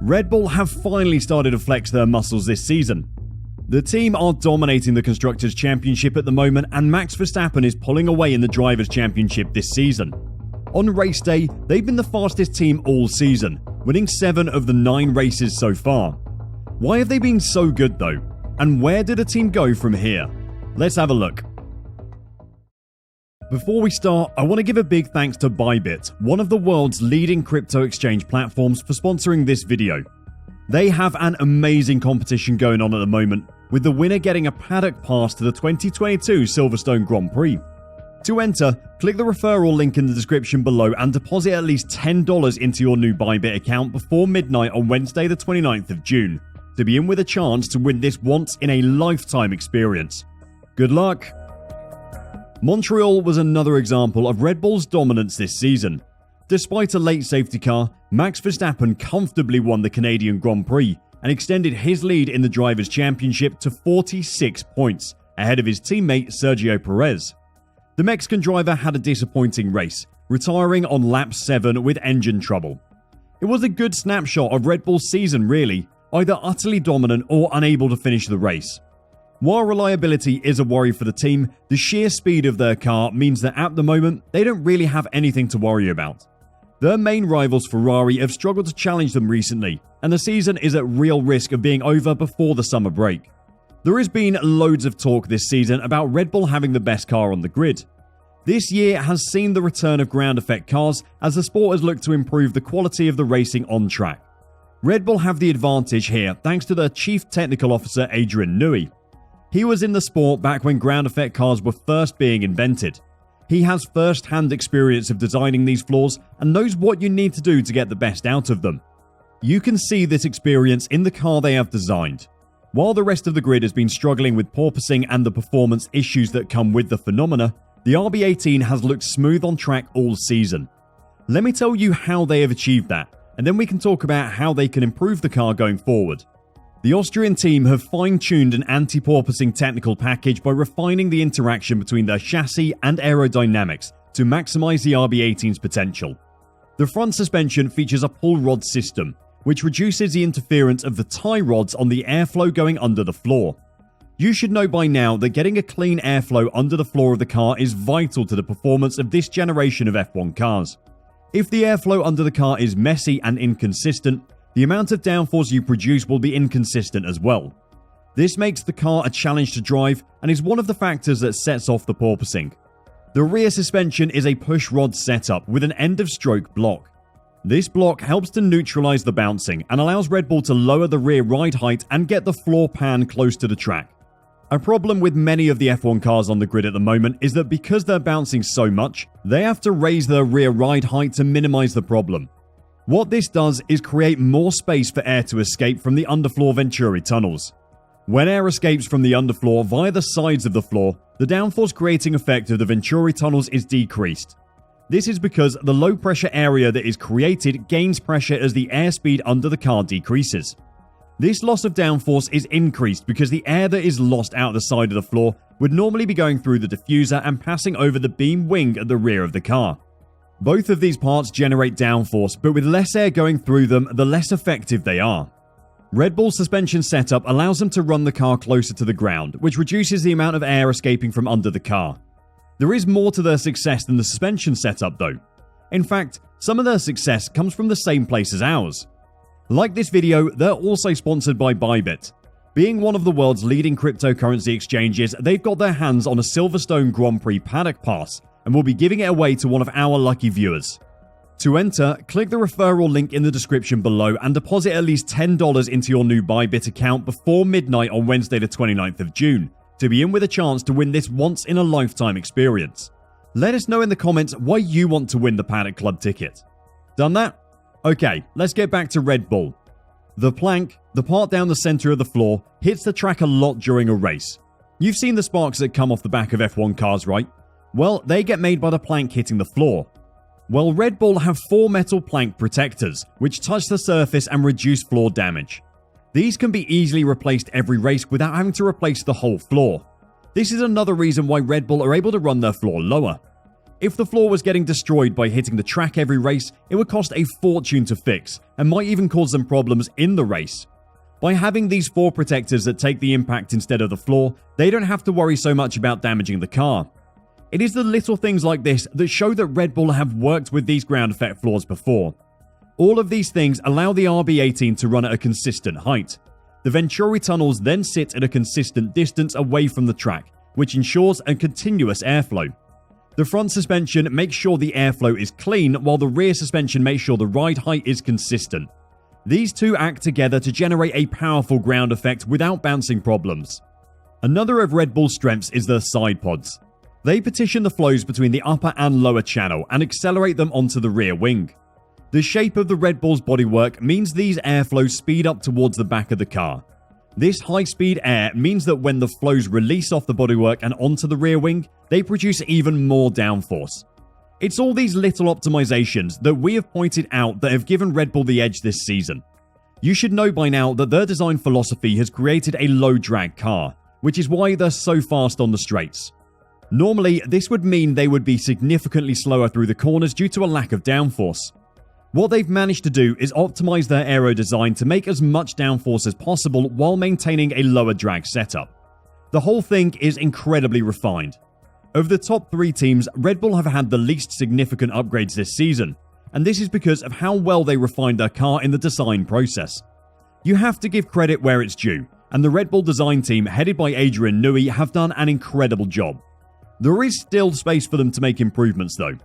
Red Bull have finally started to flex their muscles this season. The team are dominating the Constructors' Championship at the moment, and Max Verstappen is pulling away in the Drivers' Championship this season. On race day, they've been the fastest team all season, winning 7 of the 9 races so far. Why have they been so good though? And where did the team go from here? Let's have a look. Before we start, I want to give a big thanks to Bybit, one of the world's leading crypto exchange platforms, for sponsoring this video. They have an amazing competition going on at the moment, with the winner getting a paddock pass to the 2022 Silverstone Grand Prix. To enter, click the referral link in the description below and deposit at least $10 into your new Bybit account before midnight on Wednesday the 29th of June, to be in with a chance to win this once-in-a-lifetime experience. Good luck! Montreal was another example of Red Bull's dominance this season. Despite a late safety car, Max Verstappen comfortably won the Canadian Grand Prix and extended his lead in the Drivers' Championship to 46 points, ahead of his teammate Sergio Perez. The Mexican driver had a disappointing race, retiring on lap 7 with engine trouble. It was a good snapshot of Red Bull's season really, either utterly dominant or unable to finish the race. While reliability is a worry for the team, the sheer speed of their car means that at the moment, they don't really have anything to worry about. Their main rivals Ferrari have struggled to challenge them recently, and the season is at real risk of being over before the summer break. There has been loads of talk this season about Red Bull having the best car on the grid. This year has seen the return of ground effect cars as the sport has looked to improve the quality of the racing on track. Red Bull have the advantage here thanks to their Chief Technical Officer Adrian Newey. He was in the sport back when ground effect cars were first being invented. He has first-hand experience of designing these floors and knows what you need to do to get the best out of them. You can see this experience in the car they have designed. While the rest of the grid has been struggling with porpoising and the performance issues that come with the phenomena, the RB18 has looked smooth on track all season. Let me tell you how they have achieved that, and then we can talk about how they can improve the car going forward. The Austrian team have fine-tuned an anti-porpoising technical package by refining the interaction between their chassis and aerodynamics to maximize the RB18's potential. The front suspension features a pull rod system, which reduces the interference of the tie rods on the airflow going under the floor. You should know by now that getting a clean airflow under the floor of the car is vital to the performance of this generation of F1 cars. If the airflow under the car is messy and inconsistent, the amount of downforce you produce will be inconsistent as well. This makes the car a challenge to drive and is one of the factors that sets off the porpoising. The rear suspension is a push rod setup with an end-of-stroke block. This block helps to neutralize the bouncing and allows Red Bull to lower the rear ride height and get the floor pan close to the track. A problem with many of the F1 cars on the grid at the moment is that because they're bouncing so much, they have to raise their rear ride height to minimize the problem. What this does is create more space for air to escape from the underfloor Venturi tunnels. When air escapes from the underfloor via the sides of the floor, the downforce creating effect of the Venturi tunnels is decreased. This is because the low pressure area that is created gains pressure as the airspeed under the car decreases. This loss of downforce is increased because the air that is lost out the side of the floor would normally be going through the diffuser and passing over the beam wing at the rear of the car. Both of these parts generate downforce, but with less air going through them, the less effective they are. Red Bull's suspension setup allows them to run the car closer to the ground, which reduces the amount of air escaping from under the car. There is more to their success than the suspension setup though. In fact, some of their success comes from the same place as ours. Like this video, they're also sponsored by Bybit. Being one of the world's leading cryptocurrency exchanges, they've got their hands on a Silverstone Grand Prix paddock pass and will be giving it away to one of our lucky viewers. To enter, click the referral link in the description below and deposit at least $10 into your new Bybit account before midnight on Wednesday the 29th of June, to be in with a chance to win this once-in-a-lifetime experience. Let us know in the comments why you want to win the Paddock Club ticket. Done that? Okay, let's get back to Red Bull. The plank, the part down the center of the floor, hits the track a lot during a race. You've seen the sparks that come off the back of F1 cars, right? Well, they get made by the plank hitting the floor. Well, Red Bull have 4 metal plank protectors, which touch the surface and reduce floor damage. These can be easily replaced every race without having to replace the whole floor. This is another reason why Red Bull are able to run their floor lower. If the floor was getting destroyed by hitting the track every race, it would cost a fortune to fix and might even cause them problems in the race. By having these floor protectors that take the impact instead of the floor, they don't have to worry so much about damaging the car. It is the little things like this that show that Red Bull have worked with these ground effect floors before. All of these things allow the RB18 to run at a consistent height. The Venturi tunnels then sit at a consistent distance away from the track, which ensures a continuous airflow. The front suspension makes sure the airflow is clean, while the rear suspension makes sure the ride height is consistent. These two act together to generate a powerful ground effect without bouncing problems. Another of Red Bull's strengths is their side pods. They partition the flows between the upper and lower channel and accelerate them onto the rear wing. The shape of the Red Bull's bodywork means these airflows speed up towards the back of the car. This high-speed air means that when the flows release off the bodywork and onto the rear wing, they produce even more downforce. It's all these little optimizations that we have pointed out that have given Red Bull the edge this season. You should know by now that their design philosophy has created a low-drag car, which is why they're so fast on the straights. Normally, this would mean they would be significantly slower through the corners due to a lack of downforce. What they've managed to do is optimize their aero design to make as much downforce as possible while maintaining a lower drag setup. The whole thing is incredibly refined. Of the top 3 teams, Red Bull have had the least significant upgrades this season, and this is because of how well they refined their car in the design process. You have to give credit where it's due, and the Red Bull design team headed by Adrian Newey have done an incredible job. There is still space for them to make improvements though.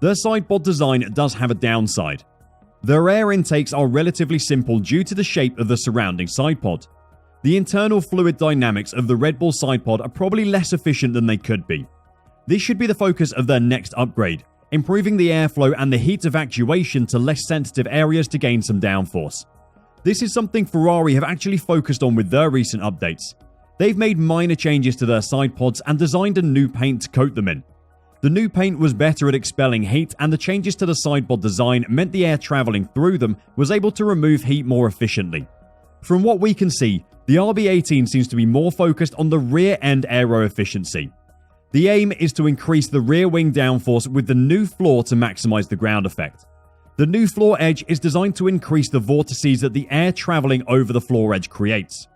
Their sidepod design does have a downside. Their air intakes are relatively simple due to the shape of the surrounding sidepod. The internal fluid dynamics of the Red Bull sidepod are probably less efficient than they could be. This should be the focus of their next upgrade, improving the airflow and the heat evacuation to less sensitive areas to gain some downforce. This is something Ferrari have actually focused on with their recent updates. They've made minor changes to their sidepods and designed a new paint to coat them in. The new paint was better at expelling heat, and the changes to the sidepod design meant the air traveling through them was able to remove heat more efficiently. From what we can see, the RB18 seems to be more focused on the rear end aero efficiency. The aim is to increase the rear wing downforce with the new floor to maximize the ground effect. The new floor edge is designed to increase the vortices that the air traveling over the floor edge creates.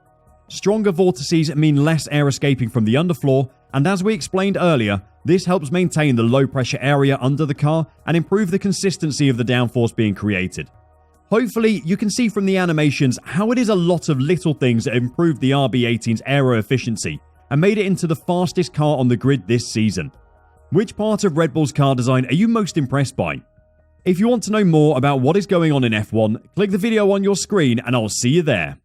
Stronger vortices mean less air escaping from the underfloor, and as we explained earlier, this helps maintain the low pressure area under the car and improve the consistency of the downforce being created. Hopefully, you can see from the animations how it is a lot of little things that improved the RB18's aero efficiency and made it into the fastest car on the grid this season. Which part of Red Bull's car design are you most impressed by? If you want to know more about what is going on in F1, click the video on your screen and I'll see you there.